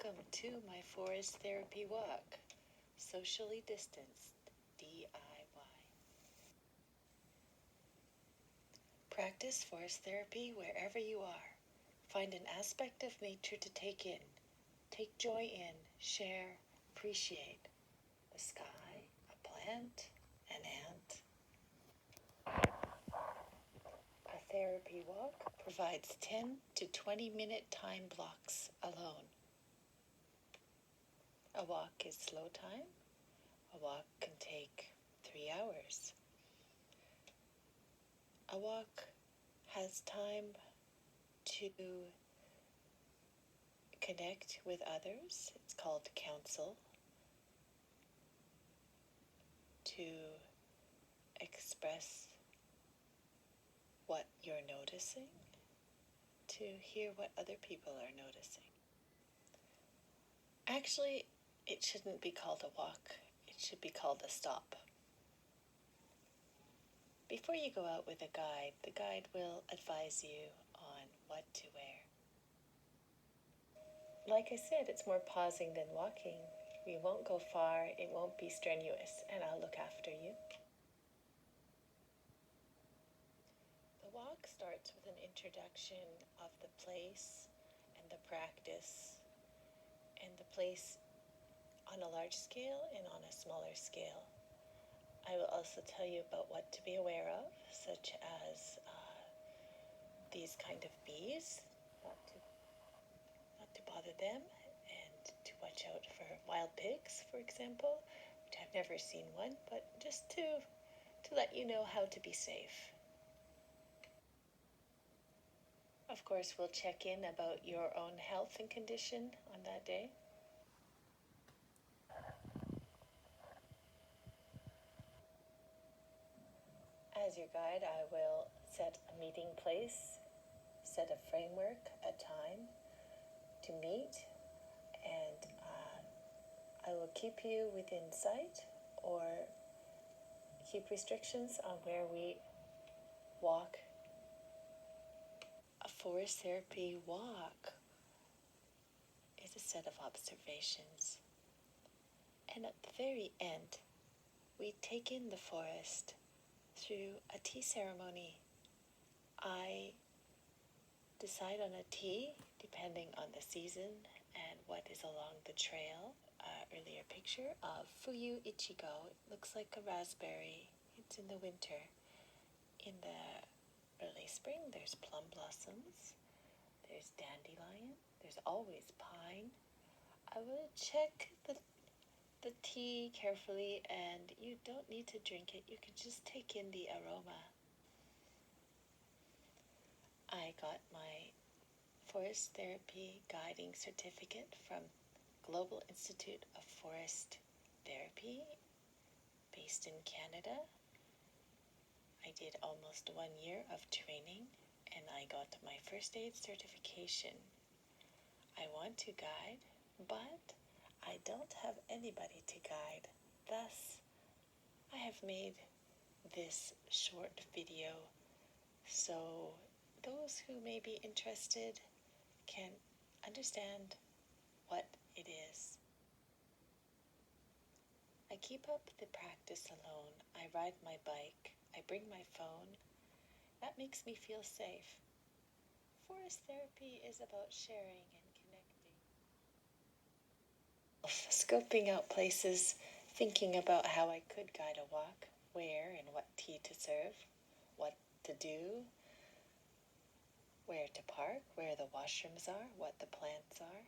Welcome to my forest therapy walk, socially distanced DIY. Practice forest therapy wherever you are. Find an aspect of nature to take in. Take joy in, share, appreciate. The sky, a plant, an ant. A therapy walk provides 10 to 20-minute time blocks alone. A walk is slow time. A walk can take 3 hours. A walk has time to connect with others. It's called counsel. To express what you're noticing. To hear what other people are noticing. Actually, it shouldn't be called a walk. It should be called a stop. Before you go out with a guide, the guide will advise you on what to wear. Like I said, it's more pausing than walking. We won't go far, it won't be strenuous, and I'll look after you. The walk starts with an introduction of the place and the practice, and the place on a large scale and on a smaller scale. I will also tell you about what to be aware of, such as these kind of bees, not to bother them, and to watch out for wild pigs, for example, which I've never seen one, but just to let you know how to be safe. Of course, we'll check in about your own health and condition on that day. As your guide, I will set a meeting place, set a framework, a time to meet, and I will keep you within sight or keep restrictions on where we walk. A forest therapy walk is a set of observations. And at the very end, we take in the forest through a tea ceremony. I decide on a tea depending on the season and what is along the trail. Earlier picture of Fuyu Ichigo. It looks like a raspberry. It's in the winter. In the early spring, there's plum blossoms. There's dandelion. There's always pine. I will check the tea carefully, and you don't need to drink it. You can just take in the aroma. I got my Forest Therapy Guiding Certificate from Global Institute of Forest Therapy, based in Canada. I did almost 1 year of training, and I got my first aid certification. I want to guide, but I don't have anybody to guide. Thus, I have made this short video so those who may be interested can understand what it is. I keep up the practice alone. I ride my bike. I bring my phone. That makes me feel safe. Forest therapy is about sharing and connecting. Scoping out places, thinking about how I could guide a walk, where and what tea to serve, what to do, where to park, where the washrooms are, what the plants are.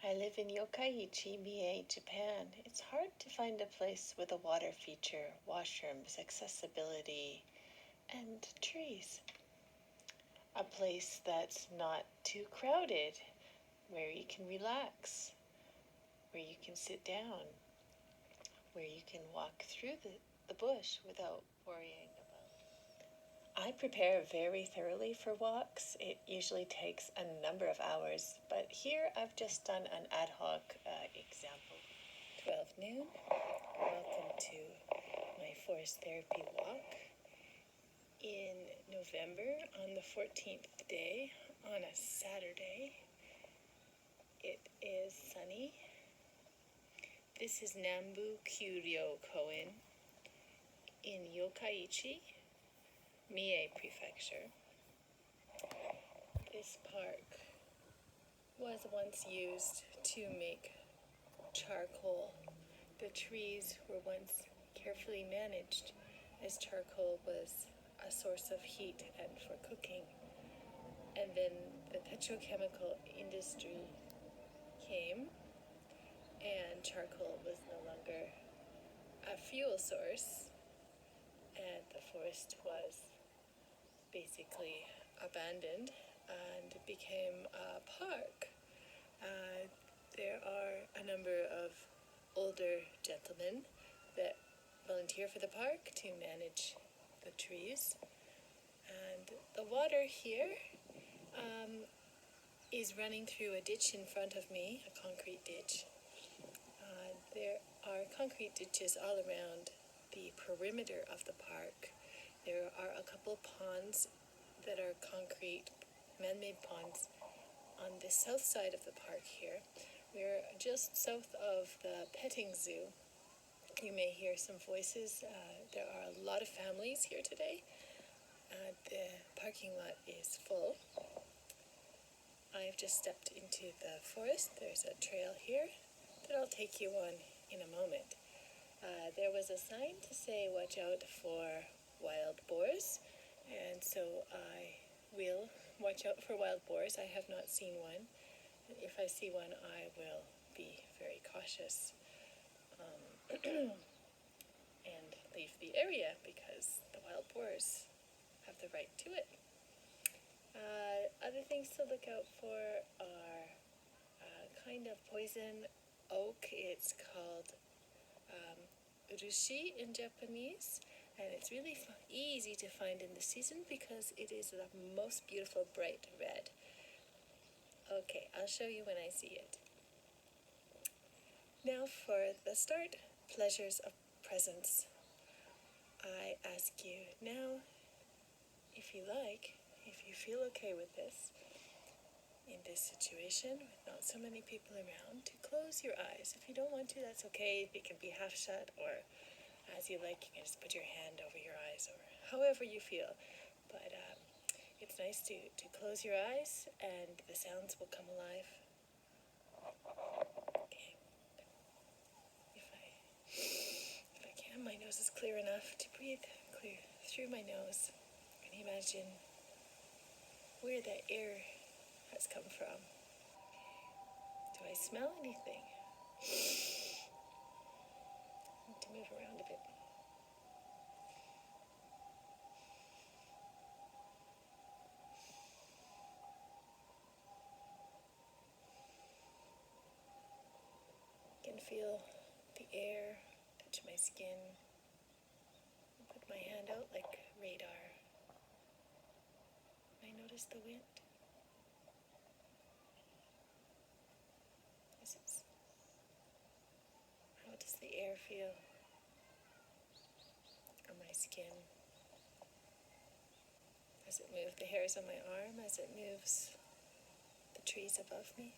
I live in Yokkaichi, Mie, Japan. It's hard to find a place with a water feature, washrooms, accessibility, and trees. A place that's not too crowded, where you can relax, where you can sit down, where you can walk through the bush without worrying about. I prepare very thoroughly for walks. It usually takes a number of hours, but here I've just done an ad hoc example. 12 noon, welcome to my forest therapy walk in November on the 14th day on a Saturday. It is sunny. This is Nambu Kyuryo Koen in Yokkaichi, Mie Prefecture. This park was once used to make charcoal. The trees were once carefully managed, as charcoal was a source of heat and for cooking. And then the petrochemical industry came, and charcoal was no longer a fuel source, and the forest was basically abandoned and became a park. There are a number of older gentlemen that volunteer for the park to manage the trees. And the water here is running through a ditch in front of me, a concrete ditch. There are concrete ditches all around the perimeter of the park. There are a couple ponds that are concrete, man-made ponds on the south side of the park here. We're just south of the petting zoo. You may hear some voices. There are a lot of families here today. The parking lot is full. I've just stepped into the forest. There's a trail here that I'll take you on in a moment. There was a sign to say watch out for wild boars, and so I will watch out for wild boars. I have not seen one. If I see one, I will be very cautious and leave the area because the wild boars have the right to it. Other things to look out for are kind of poison oak. It's called urushi in Japanese, and it's really easy to find in the season because it is the most beautiful bright red. Okay, I'll show you when I see it. Now for the start, pleasures of presence. I ask you now, if you like, if you feel okay with this, in this situation, with not so many people around, to close your eyes. If you don't want to, that's okay. They can be half shut, or as you like, you can just put your hand over your eyes, or however you feel. But it's nice to close your eyes, and the sounds will come alive. Okay. If I can, my nose is clear enough to breathe clear through my nose, and imagine where that air has come from. Do I smell anything? I need to move around a bit. I can feel the air touch my skin. I put my hand out like radar. I notice the wind. How does the air feel on my skin? As it moves the hairs on my arm, as it moves the trees above me.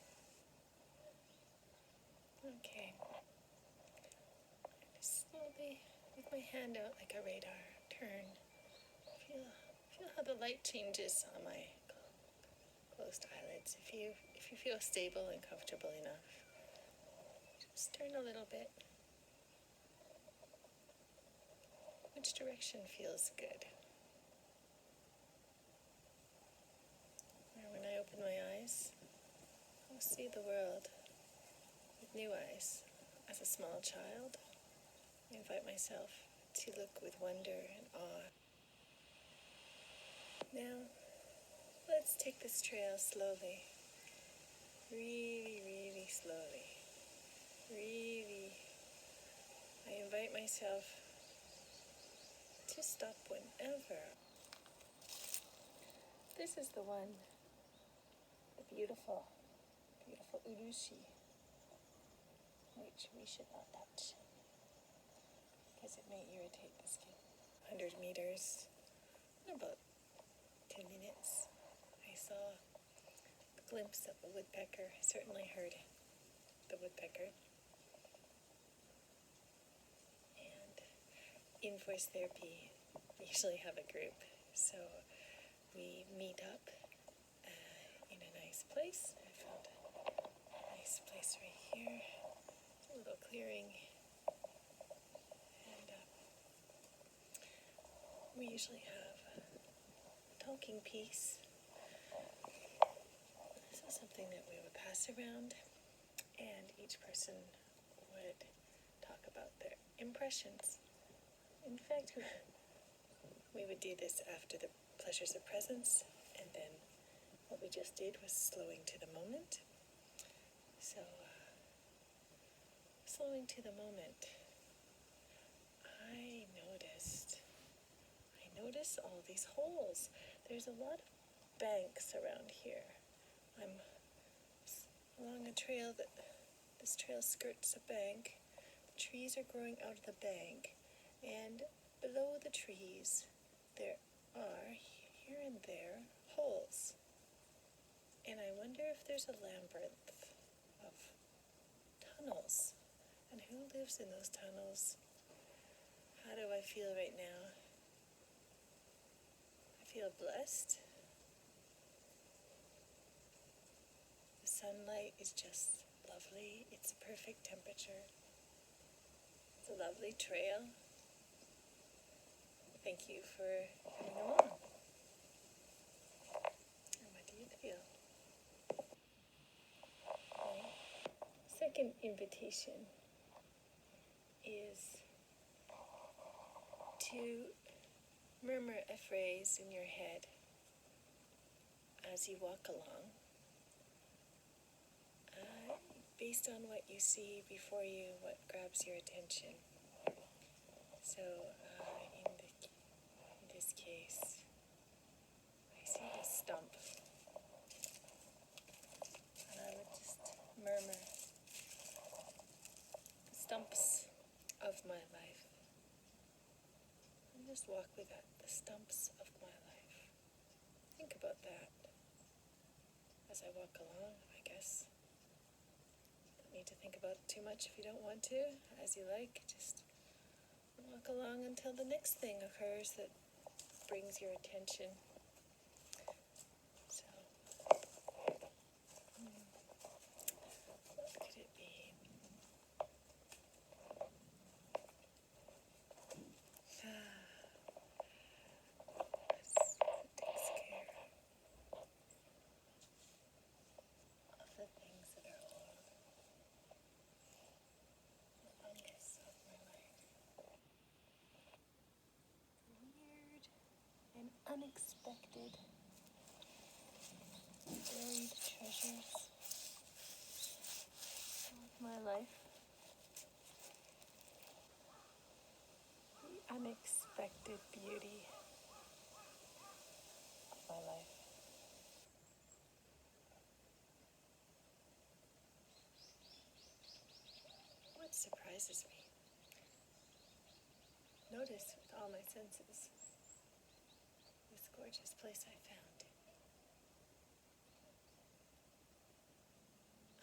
Okay. Just slowly, with my hand out like a radar, turn. Feel how the light changes on my closed eyelids. If you feel stable and comfortable enough, just turn a little bit. Which direction feels good? Or when I open my eyes, I'll see the world with new eyes. As a small child, I invite myself to look with wonder and awe. Now, let's take this trail slowly. Really, really slowly. Really, I invite myself to stop whenever. This is the one, the beautiful, beautiful urushi, which we should not touch because it may irritate the skin. 100 meters in about 10 minutes. I saw the glimpse of a woodpecker. I certainly heard the woodpecker. And in voice therapy, we usually have a group, so we meet up in a nice place. I found a nice place right here, a little clearing, and we usually have a talking piece. This is something that we would pass around, and each person would talk about their impressions. In fact, we would do this after the pleasures of presence, and then what we just did was slowing to the moment. So, slowing to the moment, I noticed all these holes. There's a lot of banks around here. I'm along a trail this trail skirts a bank. The trees are growing out of the bank, and below the trees there are, here and there, holes. And I wonder if there's a labyrinth of tunnels, and who lives in those tunnels? How do I feel right now? I feel blessed. The sunlight is just lovely. It's a perfect temperature. It's a lovely trail. Thank you for coming along. And what do you feel? My second invitation is to murmur a phrase in your head as you walk along, based on what you see before you, what grabs your attention. So, in this case, I see this stump, and I would just murmur the stumps of my life, and just walk with that, the stumps of my life. Think about that as I walk along, I guess. Don't need to think about it too much if you don't want to, as you like. Just walk along until the next thing occurs that brings your attention. So, what could it be? It takes care of the things that are old, the fungus of my life. Weird and unexpected buried treasures of my life. The unexpected beauty of my life. What surprises me? Notice with all my senses this gorgeous place I found.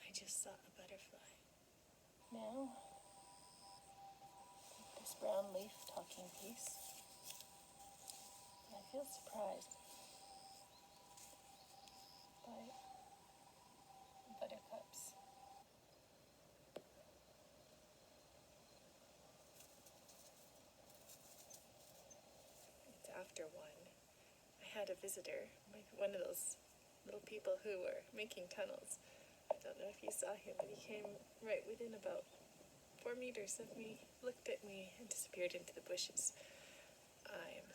I just saw a butterfly. Now, this brown leaf talking piece, I feel surprised by buttercups. It's after 1. I had a visitor, one of those little people who were making tunnels. I don't know if you saw him, but he came right within about 4 meters of me, looked at me, and disappeared into the bushes. I am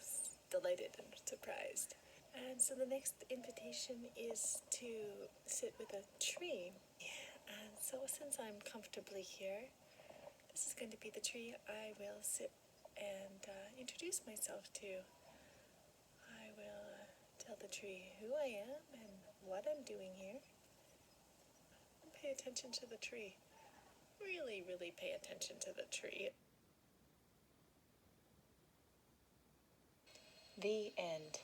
delighted and surprised. And so the next invitation is to sit with a tree. And so since I'm comfortably here, this is going to be the tree I will sit and introduce myself to. I will tell the tree who I am and what I'm doing here. And pay attention to the tree. Really, really pay attention to the tree. The end.